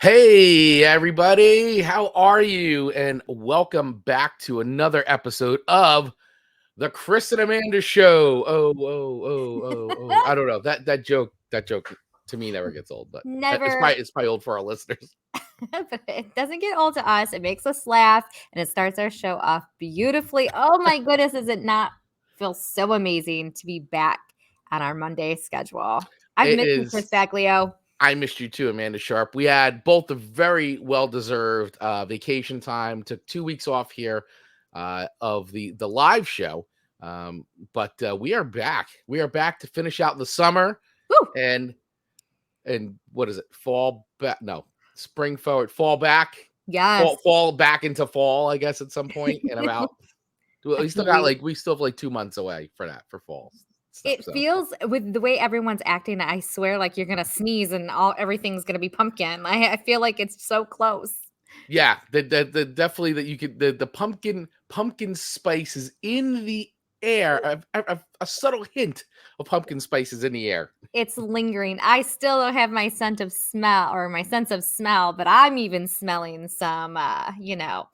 Hey, everybody, how are you? And welcome back to another episode of the Chris and Amanda Show. Oh. I don't know. That joke to me never gets old, but Never, it's probably old for our listeners. but it doesn't get old to us. It makes us laugh and it starts our show off beautifully. Oh my goodness, does it not feel so amazing to be back on our Monday schedule? I've It missed you, Chris is. Baglio. I missed you too, Amanda Sharp. We had both a very well-deserved vacation time. Took 2 weeks off here of the live show, but we are back. We are back to finish out the summer, Woo! and what is it? Fall back? No, spring forward, fall back, Yes. fall back into fall. I guess at some point in about. Well, A few weeks. we still have like 2 months away for fall stuff. It So feels with the way everyone's acting, I swear like you're gonna sneeze and everything's gonna be pumpkin. I feel like it's so close. yeah, the definitely that you could the pumpkin spice is in the air. A subtle hint of pumpkin spice is in the air. It's lingering. I still don't have my sense of smell, but I'm even smelling some,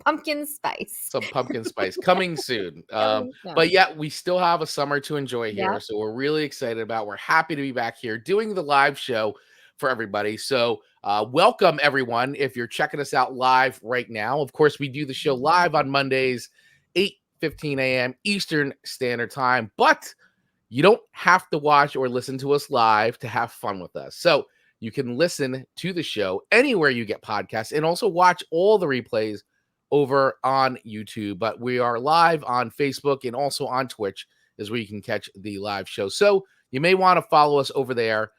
pumpkin spice. Some pumpkin spice coming soon. Coming But soon. yeah, we still have a summer to enjoy here. Yep. So we're really excited about. We're happy to be back here doing the live show for everybody. So welcome everyone. If you're checking us out live right now, of course, we do the show live on Mondays, 8:15 a.m. Eastern Standard Time. But you don't have to watch or listen to us live to have fun with us. So you can listen to the show anywhere you get podcasts and also watch all the replays over on YouTube. But we are live on Facebook and also on Twitch is where you can catch the live show. So you may want to follow us over there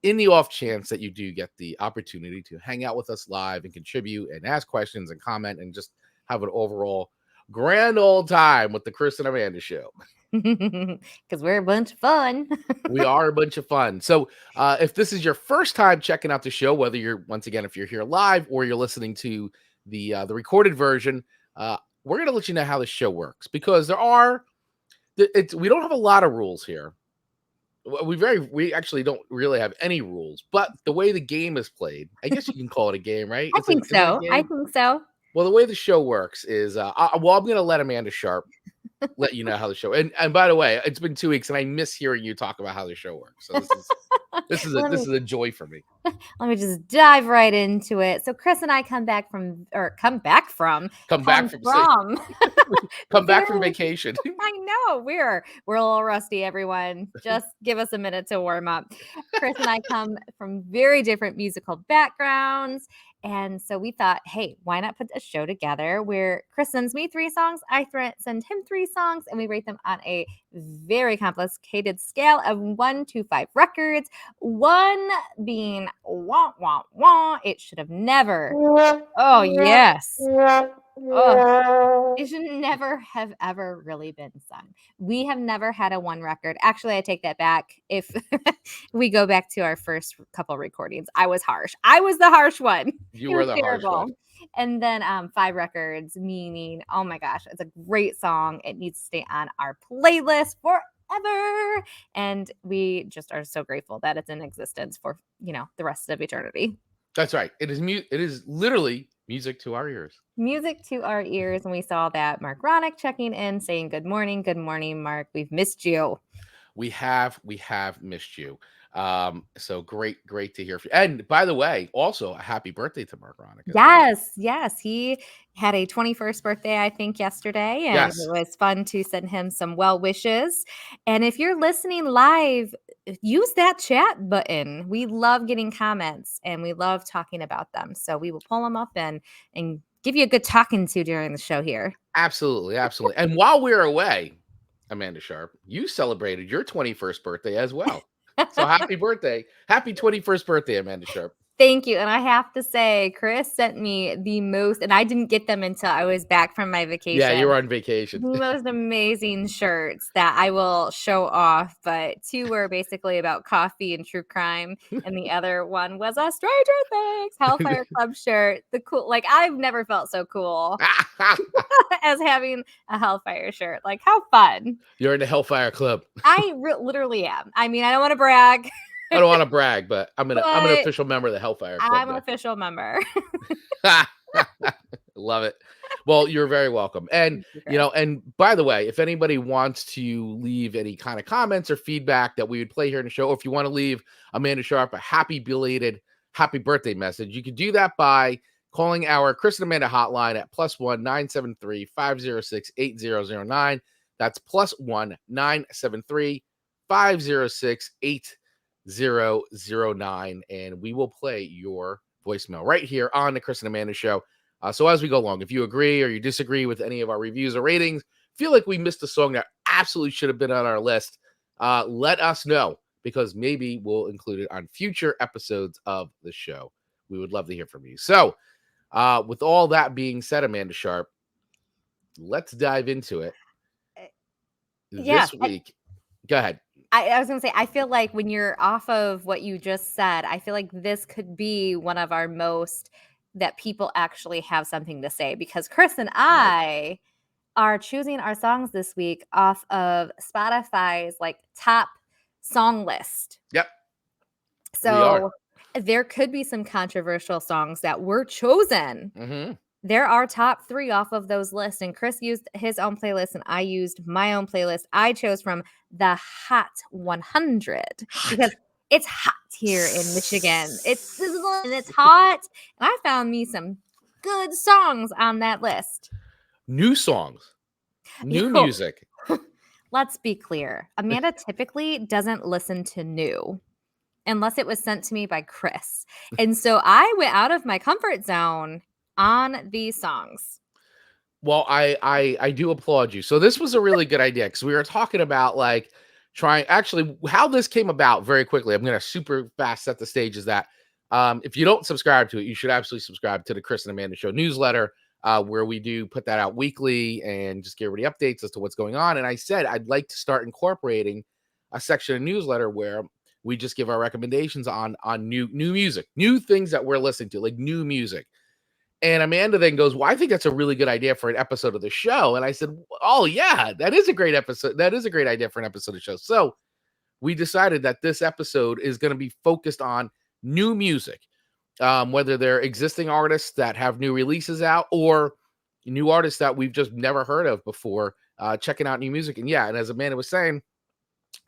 in the off chance that you do get the opportunity to hang out with us live and contribute and ask questions and comment and just have an overall grand old time with the Chris and Amanda Show. Because we're a bunch of fun. We are a bunch of fun. So if this is your first time checking out the show, whether you're once again, if you're here live or you're listening to the recorded version, we're going to let you know how the show works because we don't have a lot of rules here. We actually don't really have any rules, but the way the game is played, I guess you can call it a game, right? I think Is it a so. I game? think so. Well, the way the show works is, I'm going to let Amanda Sharp let you know how the show. And by the way, it's been 2 weeks, and I miss hearing you talk about how the show works. So this is Let this me is a joy for me. let me just dive right into it. So Chris and I come back from Come back from come back from very vacation. I know we're a little rusty, everyone. Just give us a minute to warm up. Chris and I come from very different musical backgrounds. And so we thought, hey, why not put a show together where Chris sends me 3 songs, I send him 3 songs, and we rate them on a very complicated scale of 1 to 5 records. 1 being wah, wah, wah. It should have never. Oh, yes. Oh, it should never have ever really been sung. We have never had a 1 record. Actually, I take that back. If we go back to our first couple recordings, I was harsh. I was the harsh one. You It were was the harsh terrible. one. And then 5 records, meaning, oh my gosh, it's a great song. It needs to stay on our playlist forever. And we just are so grateful that it's in existence for, the rest of eternity. That's right. It is literally music to our ears. Music to our ears. And we saw that Mark Ronick checking in saying, good morning, Mark. We've missed you. We have missed you. So great to hear from you. And by the way, also a happy birthday to Mark Ronick. Yes. He had a 21st birthday, I think, yesterday. And Yes. It was fun to send him some well wishes. And if you're listening live, use that chat button. We love getting comments and we love talking about them. So we will pull them up and give you a good talking to during the show here. Absolutely. And while we were away, Amanda Sharp, you celebrated your 21st birthday as well. So happy birthday. Happy 21st birthday, Amanda Sharp. Thank you. And I have to say, Chris sent me the most, and I didn't get them until I was back from my vacation. Yeah, you were on vacation. The most amazing shirts that I will show off, but 2 were basically about coffee and true crime, and the other one was a Stranger Things Hellfire Club shirt. The cool, like I've never felt so cool as having a Hellfire shirt. Like how fun! You're in the Hellfire Club. I literally am. I mean, I don't want to brag. I don't want to brag, but I'm an But official member of the Hellfire Club I'm an now. official member. Love it. Well, you're very welcome. And, Thank you, you Chris. know, and by the way, if anybody wants to leave any kind of comments or feedback that we would play here in the show, or if you want to leave Amanda Sharp a happy belated happy birthday message, you can do that by calling our Chris and Amanda hotline at +1 973 506 8009. That's +1 973 506 8009. And we will play your voicemail right here on the Chris and Amanda Show. So as we go along, if you agree or you disagree with any of our reviews or ratings, feel like we missed a song that absolutely should have been on our list, let us know, because maybe we'll include it on future episodes of the show. We would love to hear from you. So with all that being said, Amanda Sharp, let's dive into it. Yeah. This week, go ahead. I was going to say, I feel like when you're off of what you just said, I feel like this could be one of our most that people actually have something to say, because Chris and I are choosing our songs this week off of Spotify's like top song list. Yep. So there could be some controversial songs that were chosen. Mm-hmm. There are top 3 off of those lists, and Chris used his own playlist and I used my own playlist. I chose from the Hot 100 because it's hot here in Michigan. It's sizzling and it's hot, and I found me some good songs on that list. New songs, new Yo. music. Let's be clear. Amanda typically doesn't listen to new unless it was sent to me by Chris. And so I went out of my comfort zone on these songs. Well, I do applaud you. So this was a really good idea, because we were talking about like actually how this came about very quickly. I'm going to super fast set the stage, is that if you don't subscribe to it, you should absolutely subscribe to the Chris and Amanda Show newsletter, where we do put that out weekly and just give everybody updates as to what's going on. And I said I'd like to start incorporating a section of newsletter where we just give our recommendations on new music, new things that we're listening to, like new music. And Amanda then goes, well, I think that's a really good idea for an episode of the show. And I said, oh, yeah, that is a great episode. That is a great idea for an episode of the show. So we decided that this episode is going to be focused on new music, whether they're existing artists that have new releases out or new artists that we've just never heard of before, checking out new music. And yeah, and as Amanda was saying,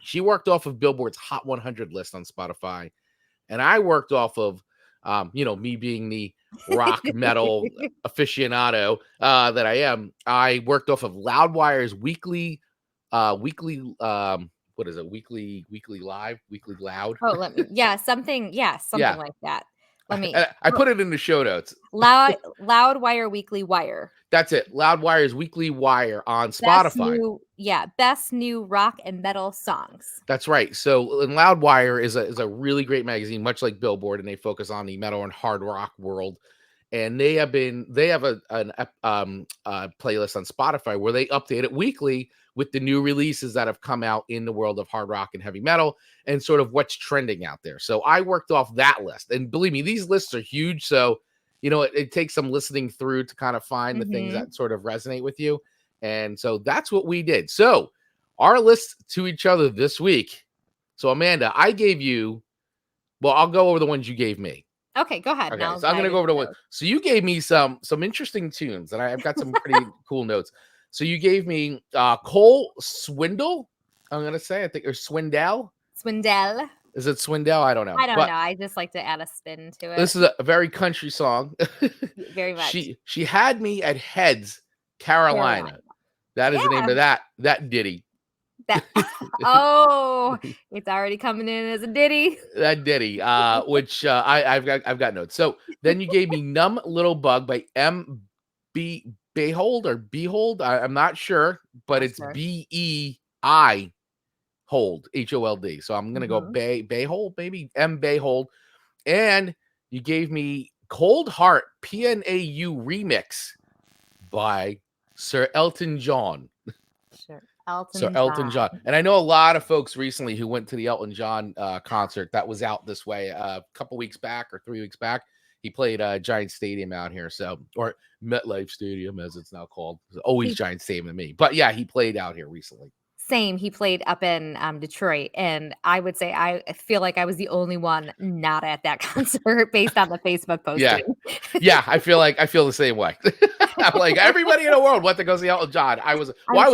she worked off of Billboard's Hot 100 list on Spotify. And I worked off of, me being the rock metal aficionado that I am. I worked off of Loudwire's weekly, what is it? Weekly Loud. Something like that. Let me. I put it in the show notes. Loudwire Weekly Wire. That's it. Loudwire's Weekly Wire on Spotify. Best new rock and metal songs. That's right. So, and Loudwire is a really great magazine, much like Billboard, and they focus on the metal and hard rock world. And they have a playlist on Spotify where they update it weekly with the new releases that have come out in the world of hard rock and heavy metal and sort of what's trending out there. So I worked off that list, and believe me, these lists are huge. So, it takes some listening through to kind of find the things that sort of resonate with you. And so that's what we did. So our list to each other this week. So Amanda, I gave you, well, I'll go over the ones you gave me. Okay, go ahead. Okay, so I'm going to go over the one. So you gave me some interesting tunes, and I've got some pretty cool notes. So you gave me Cole Swindell, I'm going to say, I think, or Swindell. Swindell. Is it Swindell? I don't know. I don't know. I just like to add a spin to it. This is a very country song. Very much. She had me at Heads, Carolina. That is the name of that ditty. It's already coming in as a ditty. That ditty, which I've got notes. So then you gave me Numb Little Bug by Beihold or Beihold. I'm not sure, but it's Beihold, HOLD. So I'm gonna go Beihold, maybe Beihold. And you gave me Cold Heart PNAU remix by Sir Elton John. Sure. Elton John. And I know a lot of folks recently who went to the Elton John concert that was out this way a couple weeks back or 3 weeks back. He played Giant Stadium out here, or MetLife Stadium as it's now called. It's always Giant Stadium to me. But yeah, he played out here recently. Same. He played up in Detroit, and I would say I feel like I was the only one not at that concert based on the Facebook Yeah. posting. Yeah, I feel the same way. I'm like, everybody in the world went to go see Elton John. I was I'm sure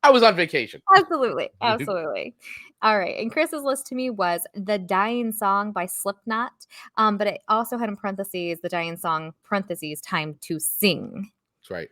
I was on vacation. absolutely, absolutely. All right, and Chris's list to me was "The Dying Song" by Slipknot, but it also had in parentheses "The Dying Song" parentheses "Time to Sing." That's right.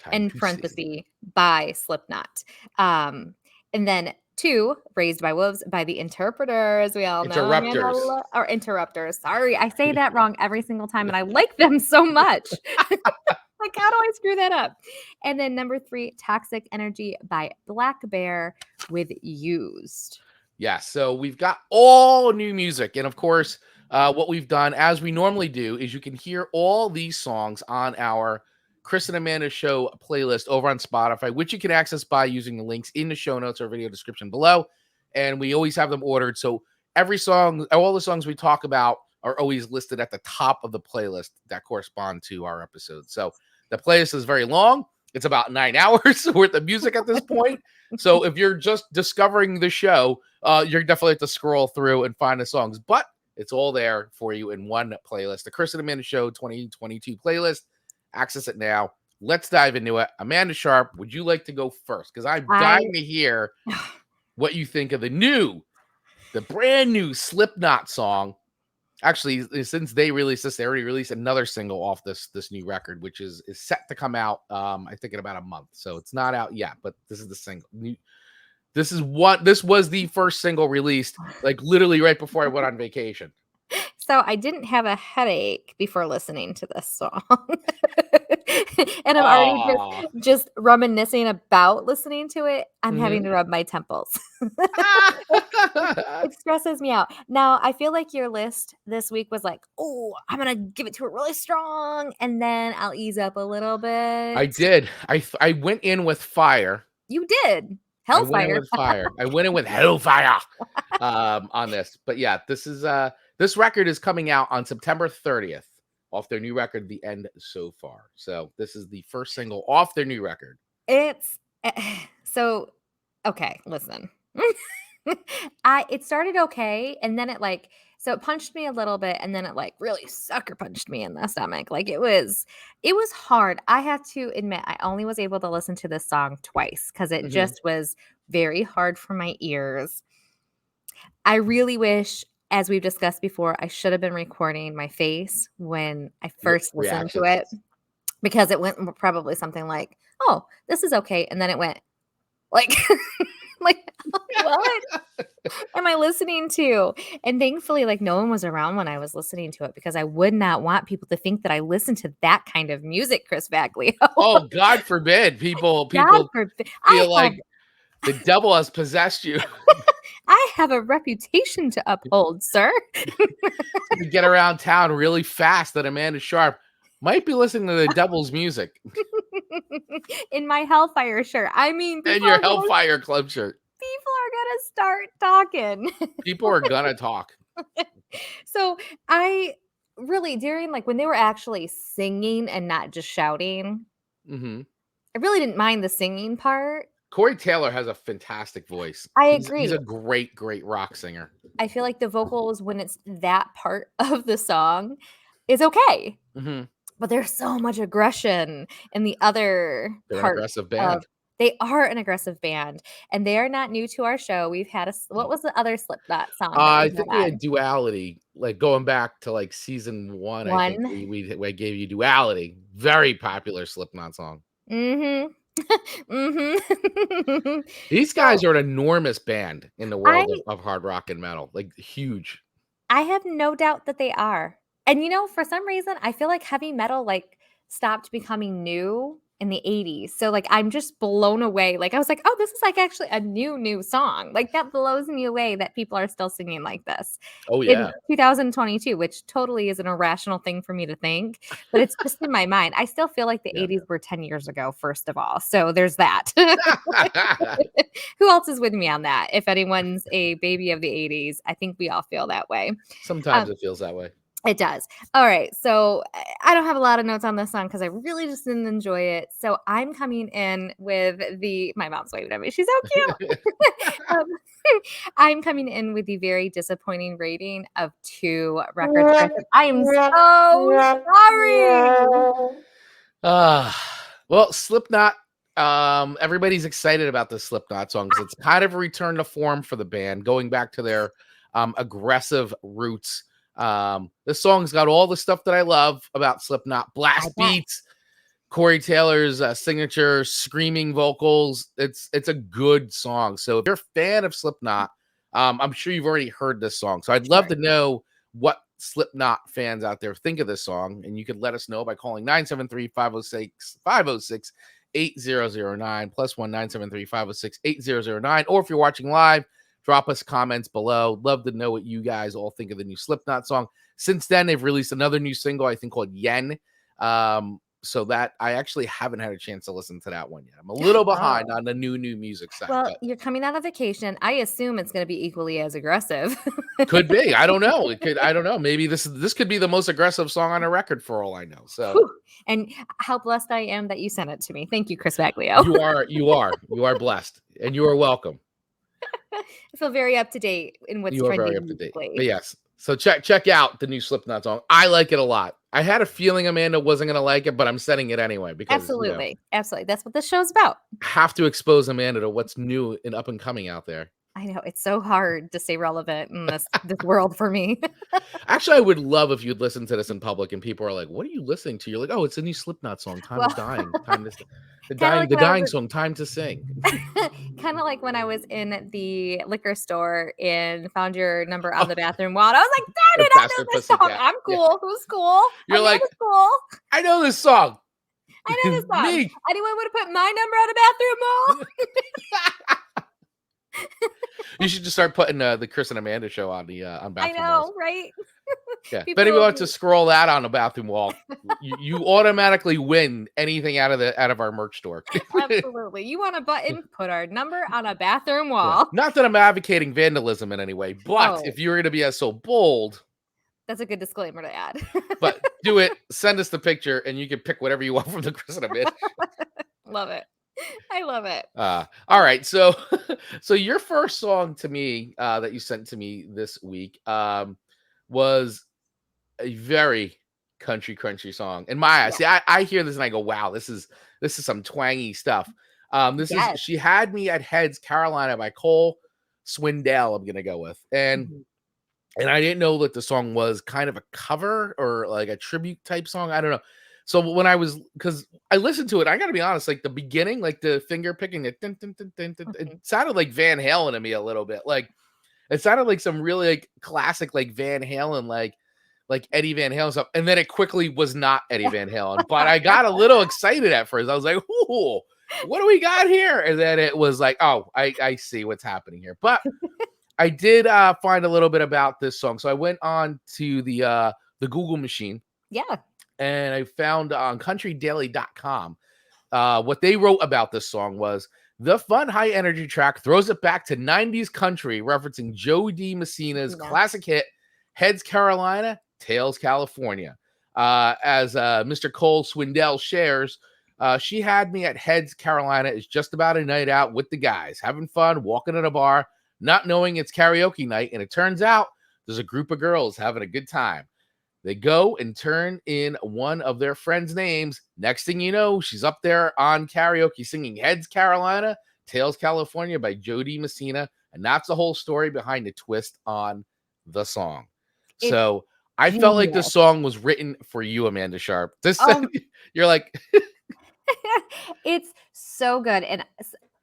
Time In to sing. parentheses by Slipknot. And then 2, Raised by Wolves by the Interpreters. We all know Amanda Interrupters. or Interrupters. Sorry, I say that wrong every single time, and I like them so much. Like, how do I screw that up? And then number 3, Toxic Energy by Blackbear with Used. Yeah, so we've got all new music. And of course, what we've done, as we normally do, is you can hear all these songs on our Chris and Amanda Show playlist over on Spotify, which you can access by using the links in the show notes or video description below. And we always have them ordered. So every song, all the songs we talk about are always listed at the top of the playlist that correspond to our episode. So the playlist is very long. It's about 9 hours worth of music at this point. So if you're just discovering the show, you're definitely have to scroll through and find the songs, but it's all there for you in one playlist. The Chris and Amanda Show 2022 playlist. Access it now. Let's dive into it. Amanda Sharp, would you like to go first? Because I'm dying to hear what you think of the brand new Slipknot song. Actually, since they released this, they already released another single off this new record, which is set to come out, I think, in about a month. So it's not out yet, but this is the single. This was the first single released, like literally right before I went on vacation. So I didn't have a headache before listening to this song. And I'm already just reminiscing about listening to it. I'm having to rub my temples. It stresses me out. Now, I feel like your list this week was like, oh, I'm going to give it to it really strong, and then I'll ease up a little bit. I did. I went in with fire. You did. I went in Hellfire. with fire. I went in with hellfire on this. But yeah, this record is coming out on September 30th off their new record, The End So Far. So this is the first single off their new record. It's so okay, listen. It started okay, and then it punched me a little bit, and then it really sucker punched me in the stomach. Like it was hard. I have to admit, I only was able to listen to this song twice because it just was very hard for my ears. I really wish, as we've discussed before, I should have been recording my face when I first listened to it, because it went probably something like, "Oh, this is okay," and then it went like, like, what am I listening to? And thankfully, no one was around when I was listening to it, because I would not want people to think that I listened to that kind of music, Chris Bagley. Oh, God forbid people God forbid. feel like the devil has possessed you. I have a reputation to uphold, sir. To get around town really fast that Amanda Sharp might be listening to the devil's music. In my Hellfire shirt. I mean, And your Hellfire Club shirt. People are going to start talking. People are going to talk. So I really, during when they were actually singing and not just shouting, I really didn't mind the singing part. Corey Taylor has a fantastic voice. I agree. He's a great, great rock singer. I feel like the vocals, when it's that part of the song, is okay. But there's so much aggression in the other part. Aggressive band. They are an aggressive band, and they are not new to our show. We've had what was the other Slipknot song? I think we had Duality, going back to season 1. I think we gave you Duality. Very popular Slipknot song. These guys are an enormous band in the world of hard rock and metal, huge. I have no doubt that they are. And for some reason, I feel like heavy metal stopped becoming new in the 80s. So I'm just blown away. I was like, oh, this is actually a new song. That blows me away that people are still singing like this. Oh yeah. In 2022, which totally is an irrational thing for me to think, but it's just in my mind. I still feel like the 80s were 10 years ago, first of all. So there's that. Who else is with me on that? If anyone's a baby of the 80s, I think we all feel that way. Sometimes it feels that way. It does. All right. So I don't have a lot of notes on this song because I really just didn't enjoy it. So I'm coming in with my mom's waving at me. She's so cute. um, I'm coming in with the very disappointing rating of 2 records. I am so sorry. Well, Slipknot. Everybody's excited about the Slipknot song because it's kind of a return to form for the band, going back to their aggressive roots. This song's got all the stuff that I love about Slipknot: blast beats, Corey Taylor's signature screaming vocals. It's a good song. So if you're a fan of Slipknot, I'm sure you've already heard this song. So I'd love to know what Slipknot fans out there think of this song, and you could let us know by calling 973-506-8009 +1 973-506-8009, or if you're watching live, drop us comments below. Love to know what you guys all think of the new Slipknot song. Since then, they've released another new single, I think, called Yen. So that I actually haven't had a chance to listen to that one yet. I'm a little behind on the new music side. Well, you're coming out of vacation. I assume it's going to be equally as aggressive. Could be. I don't know. I don't know. Maybe this could be the most aggressive song on a record for all I know. So, whew. And how blessed I am that you sent it to me. Thank you, Chris Baglio. You are blessed, and you are welcome. I feel very up to date in what's trending. Very up to date. But yes, so check out the new Slipknot song. I like it a lot. I had a feeling Amanda wasn't going to like it, but I'm setting it anyway because absolutely. That's what this show's about. Have to expose Amanda to what's new and up and coming out there. I know it's so hard to stay relevant in this world for me. Actually, I would love if you'd listen to this in public and people are like, "What are you listening to?" You're like, "Oh, it's a new Slipknot song. Time is dying. Time to the dying song. Time to sing." Kind of like when I was in the liquor store and found your number on the bathroom wall. I was like, "Darn it, I know this song. I'm cool. Yeah. Who's cool? You're like, cool. I know this song. I know this song. Me. Anyone would have put my number on a bathroom wall." You should just start putting the Chris and Amanda show on the on bathroom walls. I know, right? Yeah. If anyone wants to scroll that on the bathroom wall, you automatically win anything out of our merch store. Absolutely. You want a button? Put our number on a bathroom wall. Yeah. Not that I'm advocating vandalism in any way, but if you're going to be so bold, that's a good disclaimer to add. But do it. Send us the picture, and you can pick whatever you want from the Chris and Amanda. Love it. I love it. All right. So your first song to me that you sent to me this week was a very crunchy song in my eyes. Yeah. See, I hear this and I go, wow, this is some twangy stuff. This is She Had Me at Heads Carolina by Cole Swindell, I'm gonna go with. And I didn't know that the song was kind of a cover or like a tribute type song. I don't know. So when because I listened to it, I got to be honest, like the beginning, like the finger picking, it sounded like Van Halen to me a little bit. Like it sounded like some really like classic, like Van Halen, like Eddie Van Halen stuff. And then it quickly was not Eddie Van Halen, but I got a little excited at first. I was like, ooh, what do we got here? And then it was like, oh, I see what's happening here. But I did find a little bit about this song. So I went on to the Google machine. Yeah. And I found on countrydaily.com what they wrote about this song was the fun, high energy track throws it back to 90s country, referencing Joe D. Messina's classic hit, Heads Carolina, Tails California. As Mr. Cole Swindell shares, She Had Me at Heads Carolina is just about a night out with the guys, having fun, walking at a bar, not knowing it's karaoke night. And it turns out there's a group of girls having a good time. They go and turn in one of their friends' names. Next thing you know, she's up there on karaoke singing Heads Carolina, Tails California by Joe D. Messina. And that's the whole story behind the twist on the song. So I felt like this song was written for you, Amanda Sharp. You're like... It's so good. And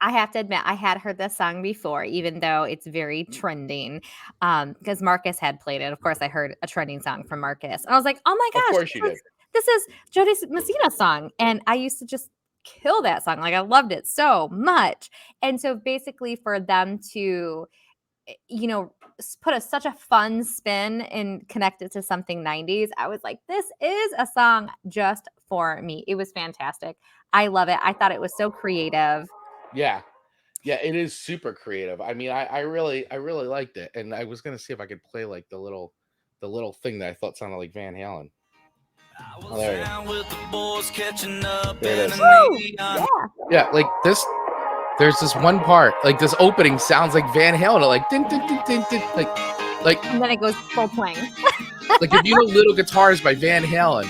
I have to admit, I had heard this song before, even though it's very trending, because Marcus had played it. Of course, I heard a trending song from Marcus. And I was like, oh my gosh, of course you did. This is Jody Messina's song. And I used to just kill that song. Like, I loved it so much. And so basically for them to, put such a fun spin and connect it to something 90s, I was like, this is a song just for me. It was fantastic. I love it. I thought it was so creative. Yeah, it is super creative. I mean, I really liked it, and I was gonna see if I could play like the little the little thing that I thought sounded like Van Halen. Oh, there you go. There it is. Woo! Yeah. Yeah, like this. There's this one part, like this opening sounds like Van Halen, like ding, ding, ding, ding, ding, like, And then it goes full twang. like if you know Little Guitars by Van Halen,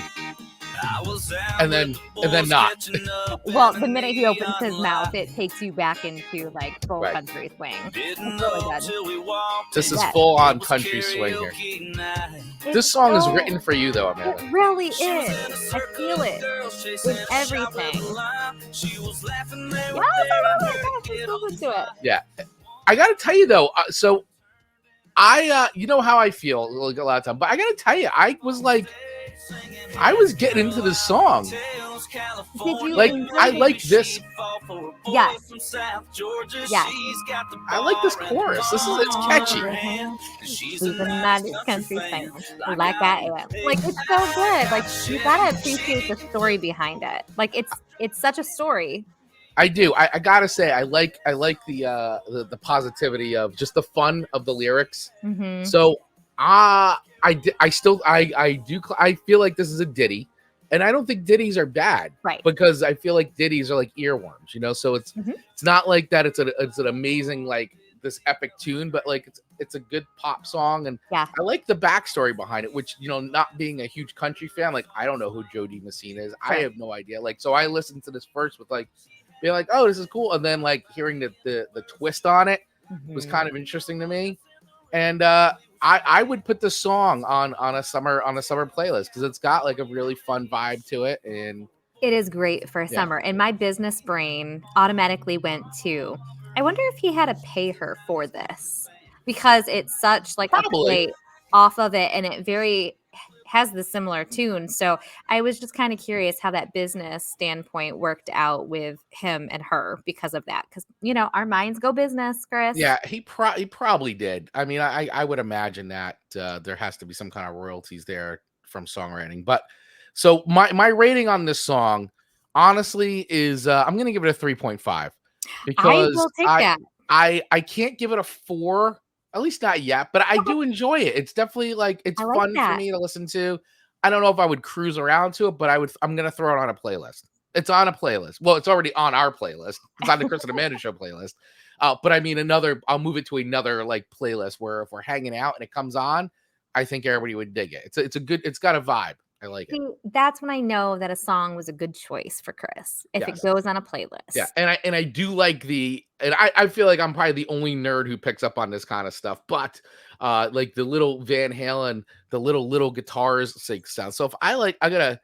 and then not. Well, the minute he opens his mouth, it takes you back into like full country swing. It's really good. This is full on country swing here. This song is written for you, though, Amanda. It really is. I feel it with everything. Yes, I love it. Let's listen to it. Yeah, I gotta tell you though. So I, you know how I feel like a lot of time, but I gotta tell you, I was getting into this song. Did you like? I like this. Yes. Yes. I like this chorus. It's catchy. Even that is country thing. Like I am. Like it's so good. Like you gotta appreciate the story behind it. Like it's such a story. I do. I gotta say, I like the positivity of just the fun of the lyrics. Mm-hmm. So I feel like this is a ditty, and I don't think ditties are bad, right? Because I feel like ditties are like earworms, you know. So it's not like that. It's an amazing like this epic tune, but like it's a good pop song, and I like the backstory behind it. Which, you know, not being a huge country fan, like I don't know who Joe DiMessina is. Sure. I have no idea. Like, so I listened to this first with like being like, oh, this is cool, and then like hearing the twist on it was kind of interesting to me, and I would put the song on a summer playlist because it's got like a really fun vibe to it, and it is great for summer. And my business brain automatically went to, I wonder if he had to pay her for this because it's such like a play off of it, and it very has the similar tune. So I was just kind of curious how that business standpoint worked out with him and her because of that. Because, you know, our minds go business, Chris. Yeah, he probably did. I mean, I would imagine that there has to be some kind of royalties there from songwriting. But so my rating on this song, honestly, is I'm going to give it a 3.5 because I will take that. I can't give it a 4. At least not yet, but I do enjoy it. It's definitely like it's fun for me to listen to. I don't know if I would cruise around to it, but I'm gonna throw it on a playlist. It's on a playlist. Well, it's already on our playlist. It's on the Chris and Amanda Show playlist. But I mean I'll move it to another like playlist where if we're hanging out and it comes on, I think everybody would dig it. It's got a vibe. I like it. That's when I know that a song was a good choice for Chris if it goes on a playlist. Yeah, and I do like I feel like I'm probably the only nerd who picks up on this kind of stuff, but like the little Van Halen, the little guitars sound. So if I gotta,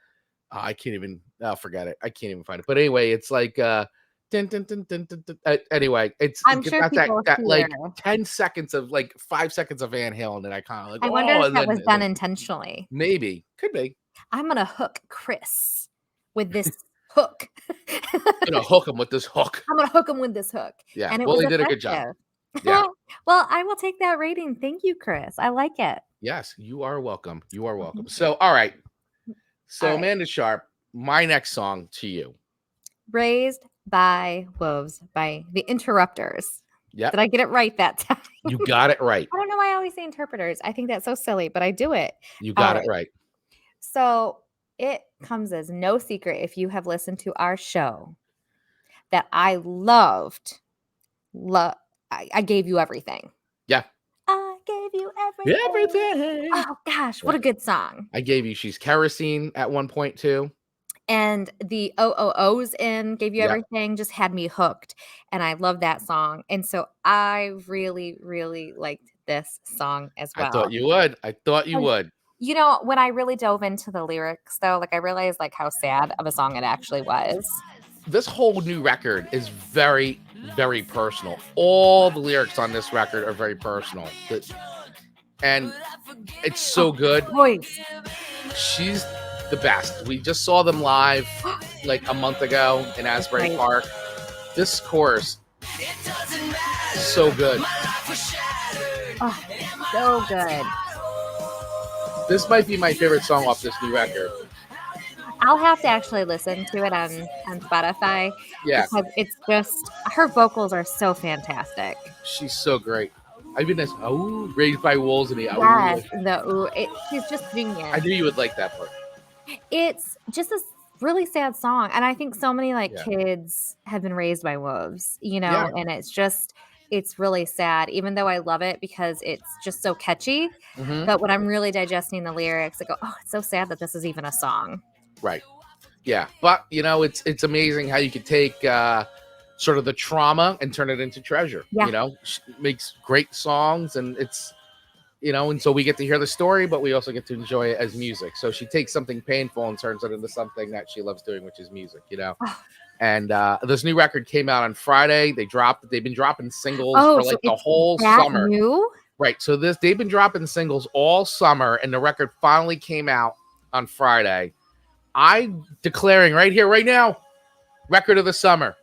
I can't even forget it. I can't even find it. But anyway, it's like dun, dun, dun, dun, dun, dun. Anyway, I'm sure that like 10 seconds of like 5 seconds of Van Halen, and I kind of like. I wonder if that was done intentionally. Maybe, could be. I'm gonna hook Chris with this hook. I'm gonna hook him with this hook. I'm gonna hook him with this hook. Yeah, and he did a good job. Yeah. Well, I will take that rating. Thank you, Chris. I like it. Yes, you are welcome. You are welcome. So, all right. So, Amanda Sharp, my next song to you. Raised by Wolves by the Interrupters. Yeah. Did I get it right that time? You got it right. I don't know why I always say interpreters. I think that's so silly, but I do it. You got it right. So it comes as no secret if you have listened to our show that I loved. I gave you everything. Yeah. I gave you everything. Everything. Oh gosh, what a good song. I gave you She's Kerosene at one point too. And the OOOs in Gave You Everything just had me hooked. And I love that song. And so I really, really liked this song as well. I thought you would. You know, when I really dove into the lyrics, though, like I realized like how sad of a song it actually was. This whole new record is very, very personal. All the lyrics on this record are very personal. And it's so good. Voice. She's the best. We just saw them live like a month ago in Asbury Park. This chorus, so good. Oh, so good. This might be my favorite song off this new record. I'll have to actually listen to it on Spotify. Yeah. Because it's just, her vocals are so fantastic. She's so great. I've been raised by wolves and Yes, she's just I genius. knew you would like that part. It's just a really sad song, and I think so many, like, Yeah. kids have been raised by wolves, Yeah. and it's really sad, even though I love it because it's just so catchy, Hmm. but when I'm really digesting the lyrics, I go, "Oh, it's so sad that this is even a song." Right. Yeah. But it's amazing how you could take sort of the trauma and turn it into treasure. Yeah. She makes great songs, and and so we get to hear the story, but we also get to enjoy it as music. So she takes something painful and turns it into something that she loves doing, which is music. Oh. And this new record came out on Friday. They've been dropping singles Oh, for so like the it's whole that summer. new? Right. So they've been dropping singles all summer, and the record finally came out on Friday. I'm declaring right here, right now, record of the summer.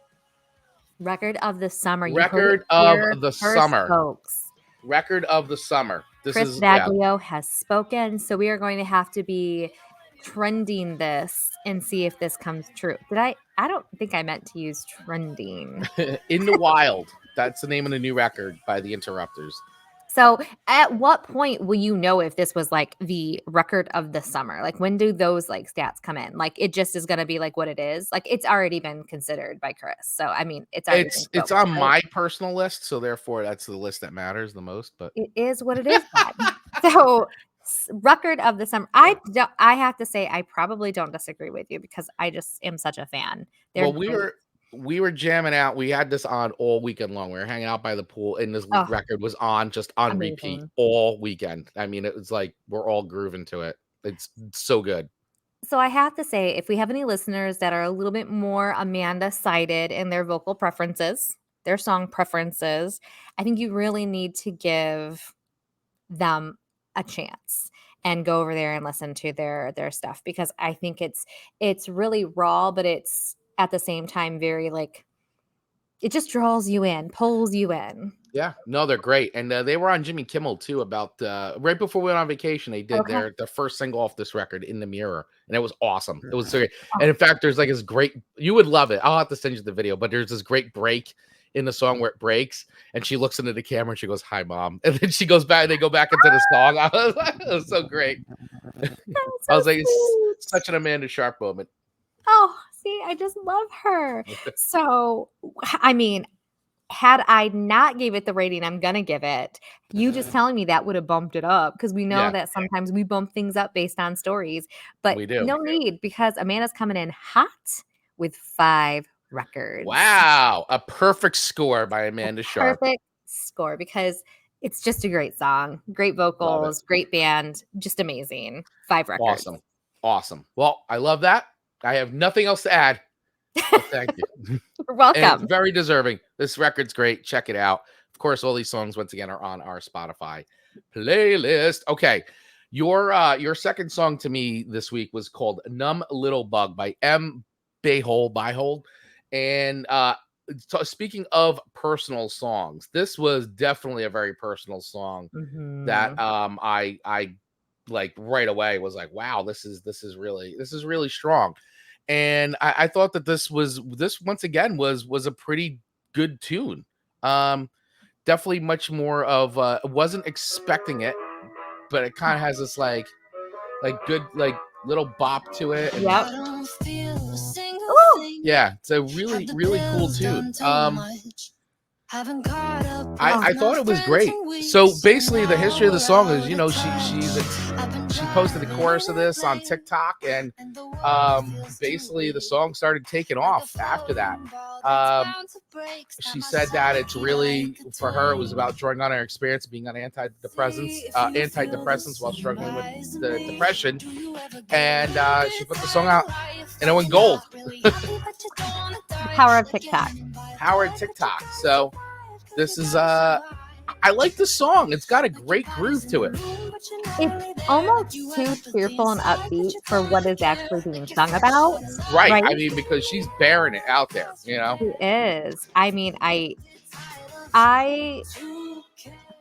Record of the summer. You heard Record it of here the first, summer. folks. Record of the summer. This Chris is Daglio has spoken, so we are going to have to be trending this and see if this comes true. I don't think I meant to use trending. In the Wild. That's the name of the new record by the Interrupters. So at what point will you know if this was like the record of the summer? Like when do those like stats come in? Like it just is going to be like what it is. Like it's already been considered by Chris. So I mean, it's already been It's spoken, on right? my personal list, so therefore that's the list that matters the most. But It is what it is. So record of the summer. I have to say I probably don't disagree with you because I just am such a fan. They're well, great. we were jamming out. We had this on all weekend long. We were hanging out by the pool, and this Oh, record was on just on repeat amazing. all weekend. I mean, it was like we're all grooving to it. It's so good. So I have to say, if we have any listeners that are a little bit more Amanda sided in their vocal preferences, their song preferences, I think you really need to give them a chance and go over there and listen to their stuff because I think it's really raw, but it's at the same time very like it just draws you in, pulls you in. Yeah, no, they're great, and they were on Jimmy Kimmel too about right before we went on vacation. They did Okay. their first single off this record, "In the Mirror," and it was awesome. It was so great. And in fact, there's like this great. You would love it. I'll have to send you the video, but there's this great break in the song where it breaks, and she looks into the camera and she goes, "Hi, Mom," and then she goes back. And they go back into the song. It was so great. That's I was so like, it's sweet. such an Amanda Sharp moment. Oh, see, I just love her. So, I mean, had I not gave it the rating I'm gonna give it, you just telling me that would have bumped it up because we know Yeah, that sometimes we bump things up based on stories, but we do. no need because Amanda's coming in hot with 5 records. Wow, a perfect score by Amanda Sharp. Perfect score because it's just a great song, great Love it. vocals, great band, just amazing. 5 records. Awesome. Well, I love that. I have nothing else to add. But thank you. You're And welcome. it's very deserving. This record's great. Check it out. Of course, all these songs once again are on our Spotify playlist. Okay. Your second song to me this week was called Numb Little Bug by Beihold. And so speaking of personal songs, this was definitely a very personal song that Mhm. I like right away was like, wow, this is really strong. And I thought that this once again was a pretty good tune. Definitely much more of wasn't expecting it, but it kind of has this like good like little bop to it. And Yep. yeah, it's a really cool tune. I thought it was great. So basically, the history of the song is, she posted the chorus of this on TikTok, and basically the song started taking off after that. She said that it's really for her. It was about drawing on her experience of being on antidepressants while struggling with the depression, and she put the song out, and it went gold. The power of TikTok. Power of TikTok. So this is I like the song. It's got a great groove to it. It's almost too cheerful and upbeat for what is actually being sung about. Right. I mean, because she's bearing it out there, It is. I mean, I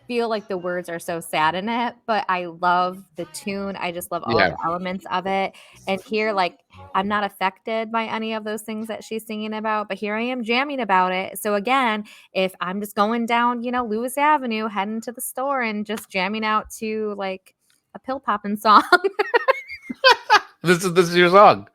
feel like the words are so sad in it, but I love the tune. I just love all Yeah. the elements of it. And here, like, I'm not affected by any of those things that she's singing about, but here I am jamming about it. So again, if I'm just going down, Lewis Avenue, heading to the store and just jamming out to like a pill popping song, This is your song.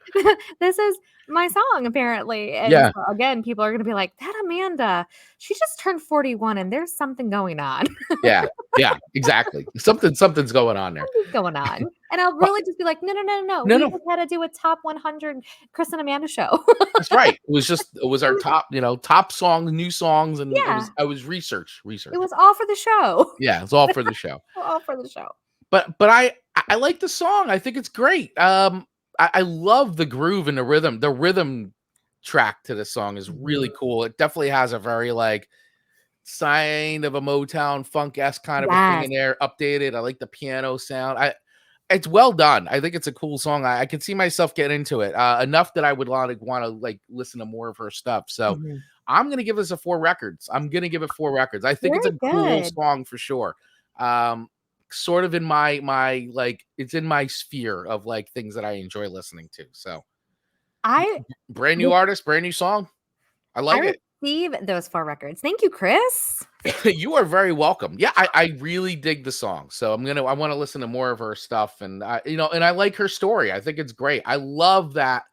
this is my song apparently. And Yeah. so again, people are going to be like, that Amanda, she just turned 41 and there's something going on. Yeah. Yeah, exactly. Something's going on there. Something's going on. And I'll really just be like, no. No, We no. just had to do a top 100 Chris and Amanda show. That's right. It was our top songs, new songs, and Yeah. I was research. It was all for the show. Yeah, it's all for the show. All for the show. But I like the song. I think it's great. I love the groove and the rhythm. The rhythm track to this song is really cool. It definitely has a very like sign of a Motown funk-esque kind of a thing in there. Updated. I like the piano sound. It's well done. I think it's a cool song. I can see myself getting into it enough that I would want to like listen to more of her stuff. So I'm gonna give this a 4 records. I'm gonna give it 4 records. I think it's a cool song for sure. Sort of in my like it's in my sphere of like things that I enjoy listening to. So brand new artist, brand new song. I like it. Receive those 4 records. Thank you, Chris. You are very welcome. Yeah, I really dig the song. So I want to listen to more of her stuff. And and I like her story. I think it's great. I love that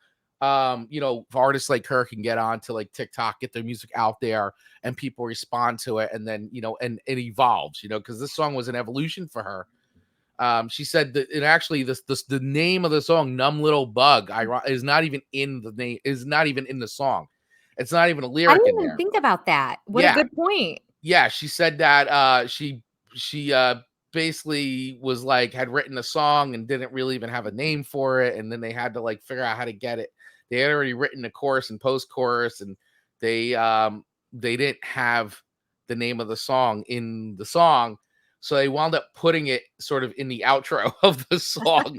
artists like her can get on to like TikTok, get their music out there, and people respond to it, and then and it evolves, because this song was an evolution for her. She said that it actually the name of the song, Numb Little Bug, is not even in the name, is not even in the song. It's not even a lyric. I didn't even think about that. What a good point. Yeah, she said that she basically was like had written a song and didn't really even have a name for it, and then they had to like figure out how to get it. They had already written the chorus and post-chorus, and they didn't have the name of the song in the song, so they wound up putting it sort of in the outro of the song.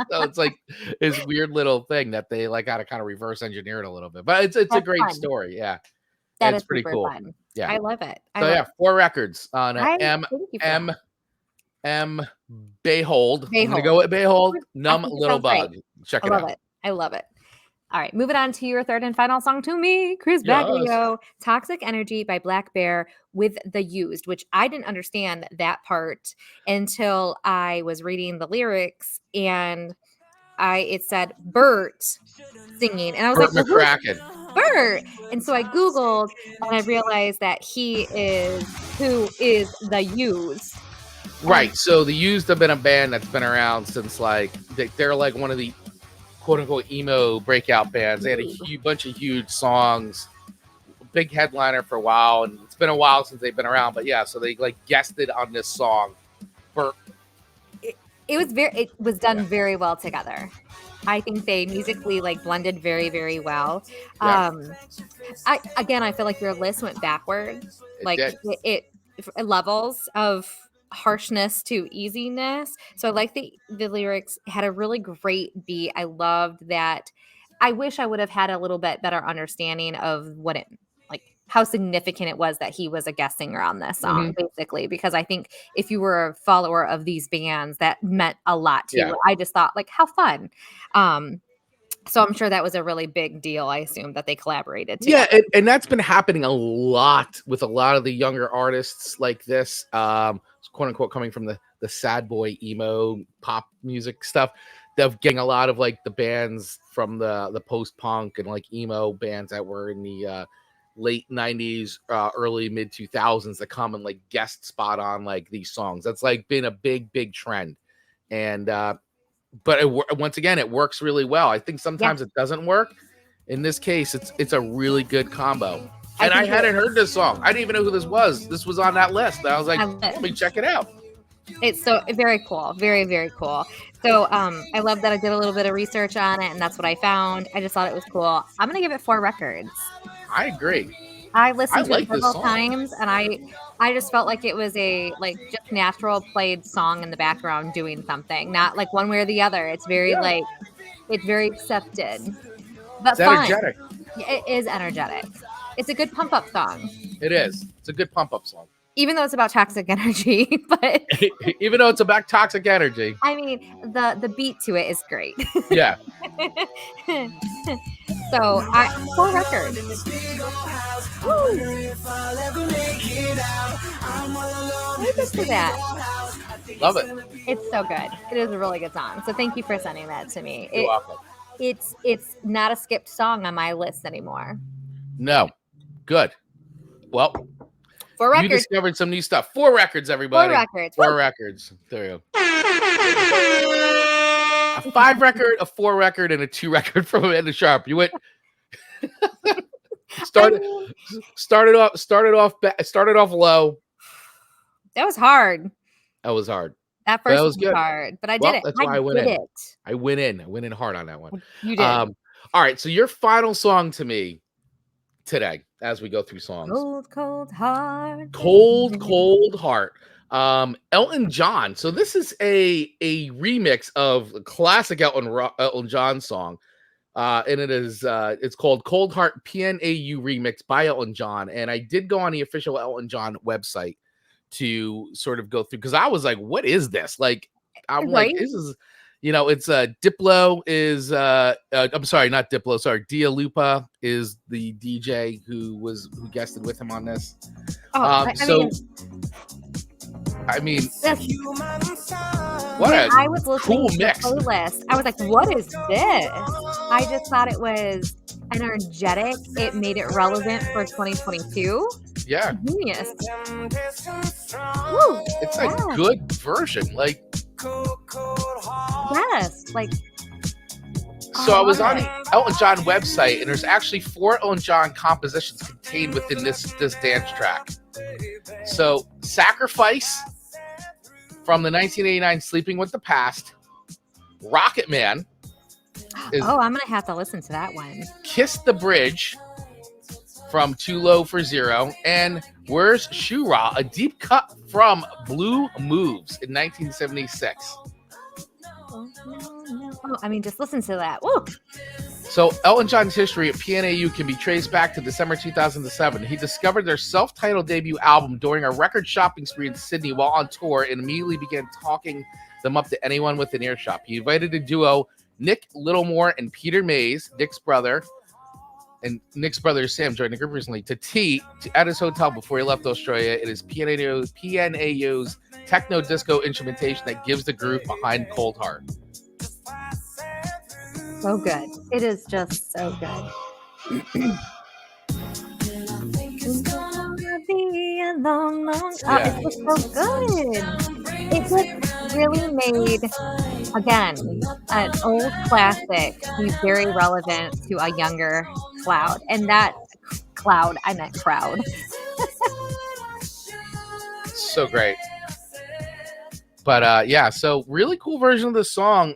So it's like this weird little thing that they like got to kind of reverse engineer it a little bit. But it's a great story. Yeah. It's pretty cool. Fun. Yeah. I love it. So 4 records on M Beihold. I'm gonna go with Beihold. Numb Little Bug. Check it out. I love it. All right, moving on to your third and final song to me, Chris Baglio, Toxic Energy by Blackbear with The Used, which I didn't understand that part until I was reading the lyrics, and it said Bert singing, and I was like, McCracken. Bert. And so I Googled, and I realized that he is who is The Used. Right. So The Used have been a band that's been around since like they're like one of the quote unquote emo breakout bands. They had a bunch of huge songs, big headliner for a while, and it's been a while since they've been around. But yeah, so they like guested on this song. It was done very well together. I think they musically like blended very, very well. Yeah. I feel like your list went backwards. It levels of harshness to easiness. So I like the lyrics had a really great beat. I loved that. I wish I would have had a little bit better understanding of what it like how significant it was that he was a guest singer on this song, basically, because I think if you were a follower of these bands, that meant a lot to you. I just thought like how fun. So I'm sure that was a really big deal. I assume that they collaborated together. Yeah, and that's been happening a lot with a lot of the younger artists like this, quote unquote, coming from the sad boy emo pop music stuff. They're getting a lot of like the bands from the post punk and like emo bands that were in the late 90s, early mid 2000s that come and like guest spot on like these songs. That's like been a big trend, and but once again, it works really well. I think sometimes it doesn't work. In this case, it's a really good combo. And I hadn't heard this song. I didn't even know who this was. This was on that list. I was like, let me check it out. It's so very cool. Very, very cool. So I love that I did a little bit of research on it, and that's what I found. I just thought it was cool. I'm going to give it 4 records. I agree. I listened to it several times, and I just felt like it was a like just natural played song in the background doing something, not like one way or the other. It's very like it's very accepted, but it's energetic. It is energetic. It's a good pump up song. It is. It's a good pump up song. even though it's about toxic energy, but Even though it's about toxic energy. I mean, the beat to it is great. Yeah. So, for record. Listen to that. Love it. It's so good. It is a really good song. So thank you for sending that to me. You're welcome. It's not a skipped song on my list anymore. No. Good. Well, For records. You discovered some new stuff. 4 records, everybody. 4 records. 4 records. There you go. A 5 record, a 4 record, and a 2 record from Amanda Sharp. You went started off low. That was hard. That was hard. That first was hard, but I did it. That's why I went in. I went in hard on that one. You did. All right. So your final song to me today, as we go through songs. Cold, cold heart. Cold, cold heart. Elton John. So this is a remix of a classic Elton John song. And it's called Cold Heart PNAU Remix by Elton John. And I did go on the official Elton John website to sort of go through, because I was like, what is this? Like, I'm like, this is, it's Diplo is I'm sorry, not Diplo, sorry, Dia Lupa is the DJ who guested with him on this. I mean, what a I was listening cool to mix. The playlist. I was like, what is this? I just thought it was energetic. It made it relevant for 2022. Yeah. Genius. Woo. It's a good version. Like, yes. Like, so I was on Elton John website, and there's actually 4 Elton John compositions contained within this dance track. So, Sacrifice from the 1989 Sleeping with the Past, Rocket Man. I'm going to have to listen to that one. Kiss the Bridge from Too Low for Zero, and Where's Shura, a deep cut from Blue Moves in 1976. Just listen to that. Woo! So Elton John's history at PNAU can be traced back to December 2007. He discovered their self-titled debut album during a record shopping spree in Sydney while on tour, and immediately began talking them up to anyone with an earshot. He invited the duo Nick Littlemore and Peter Mays, Nick's brother Sam joined the group recently, at his hotel before he left Australia. It is PNAU's techno disco instrumentation that gives the groove behind Cold Heart. So good. It is just so good. It's just so good. It just really made, again, an old classic be very relevant to a younger crowd. And that crowd. So great. But so really cool version of the song.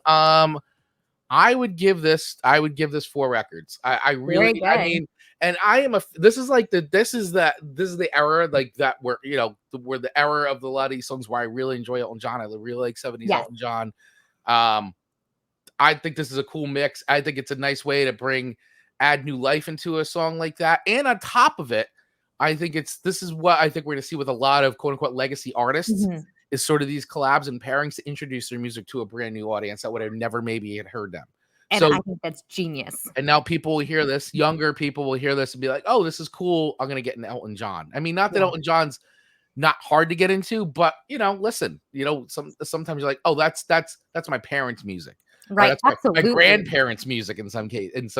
I would give this 4 records. I mean, and this is the era like that where where the era of a lot of these songs where I really enjoy Elton John. I really like 70s Elton John. I think this is a cool mix. I think it's a nice way to add new life into a song like that. And on top of it, I think this is what I think we're going to see with a lot of quote unquote legacy artists. Mm-hmm. Is sort of these collabs and pairings to introduce their music to a brand new audience that would have never maybe had heard them. And I think that's genius. And now people will hear this, younger people will hear this and be like, oh, this is cool. I'm going to get into Elton John. I mean, not that Elton John's not hard to get into, but listen, sometimes you're like, oh, that's my parents' music. Right. That's my grandparents' music in some cases.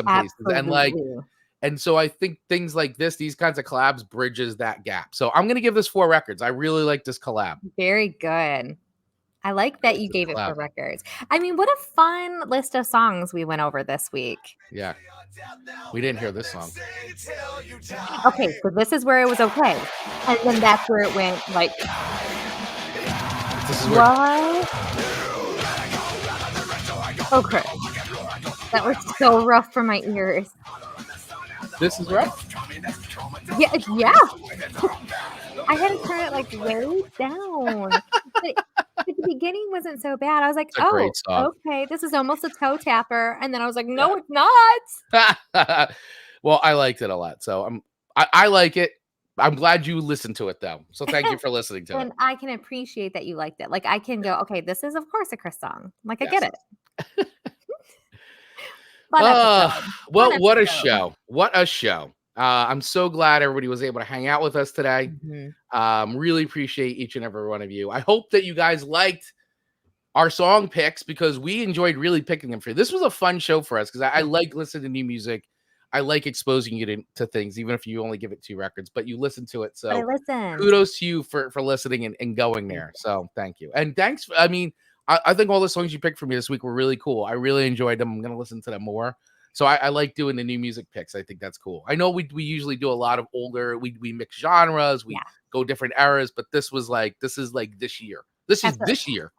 And so I think things like these kinds of collabs bridges that gap. So I'm going to give this 4 records. I really like this collab. Very good. I like that you gave it 4 records. I mean, what a fun list of songs we went over this week. Yeah. We didn't hear this song. Okay, so this is where it was okay. And then that's where it went like, this is where... what? Okay. That was so rough for my ears. This is rough? Yeah. I had to turn it like way down. But the beginning wasn't so bad. I was like, oh, okay, this is almost a toe tapper. And then I was like, no, it's not. Well, I liked it a lot. So I like it. I'm glad you listened to it though. So thank you for listening to it. And I can appreciate that you liked it. Like I can go, okay, this is of course a Chris song. Like I get Yes. it. Fun episode. Well, what a show. What a show. I'm so glad everybody was able to hang out with us today. Really appreciate each and every one of you. I hope that you guys liked our song picks because we enjoyed really picking them for you. This was a fun show for us because I like listening to new music. I like exposing you to things, even if you only give it 2 records, but you listen to it. So kudos to you for listening and going there. So thank you. And thanks. I mean, I think all the songs you picked for me this week were really cool. I really enjoyed them. I'm going to listen to them more. So I like doing the new music picks. I think that's cool. I know we usually do a lot of older, we mix genres, we go different eras, but this is like this year. This is this year.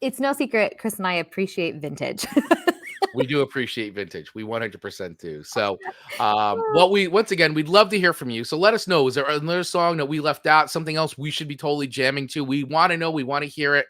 It's no secret, Chris and I appreciate vintage. We do appreciate vintage. We 100% do. So, once again, we'd love to hear from you. So let us know. Is there another song that we left out? Something else we should be totally jamming to? We want to know. We want to hear it.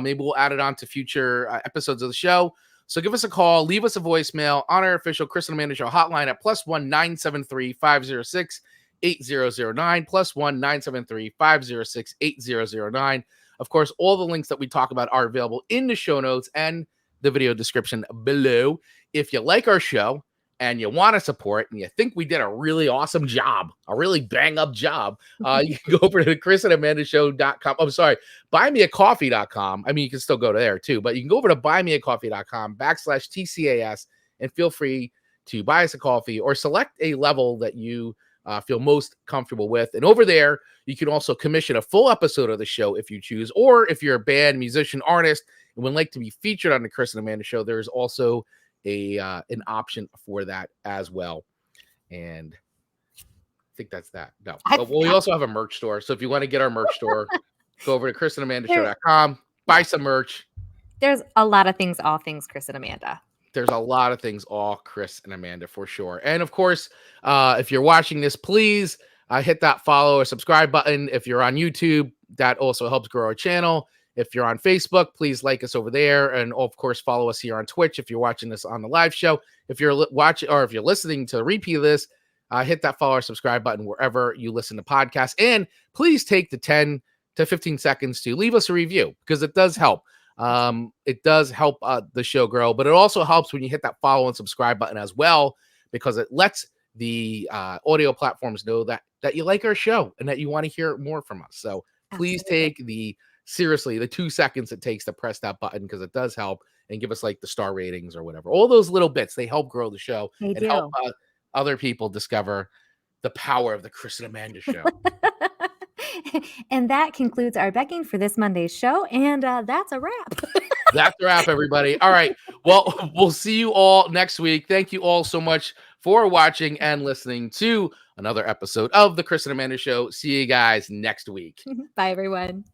Maybe we'll add it on to future episodes of the show. So give us a call. Leave us a voicemail on our official Chris and Amanda Show hotline at +1 973 506 8009 +1 973 506 8009. Of course, all the links that we talk about are available in the show notes and the video description below. If you like our show and you want to support and you think we did a really awesome job, a really bang up job, you can go over to chrisandamandashow.com. I'm sorry, buymeacoffee.com. I mean, you can still go to there too, but you can go over to buymeacoffee.com /TC&AS and feel free to buy us a coffee or select a level that you feel most comfortable with. And over there, you can also commission a full episode of the show if you choose, or if you're a band, musician, artist, and would like to be featured on the Chris and Amanda Show, there's also an option for that as well. And I think that's that. No, but we also have a merch store. So if you want to get our merch store, go over to chrisandamandashow.com, buy some merch. There's a lot of things, all things Chris and Amanda. There's a lot of things, all Chris and Amanda for sure. And of course, if you're watching this, please hit that follow or subscribe button. If you're on YouTube, that also helps grow our channel. If you're on Facebook, please like us over there. And of course, follow us here on Twitch if you're watching this on the live show. If you're watching or if you're listening to the repeat of this, hit that follow or subscribe button wherever you listen to podcasts. And please take the 10 to 15 seconds to leave us a review because it does help. It does help the show grow, but it also helps when you hit that follow and subscribe button as well, because it lets the audio platforms know that you like our show and that you want to hear more from us. So please take seriously the 2 seconds it takes to press that button, because it does help, and give us like the star ratings or whatever. All those little bits, they help grow the show and help other people discover the power of the Chris and Amanda Show. And that concludes our begging for this Monday's show. And that's a wrap. That's a wrap, everybody. All right. Well, we'll see you all next week. Thank you all so much for watching and listening to another episode of the Chris and Amanda Show. See you guys next week. Bye, everyone.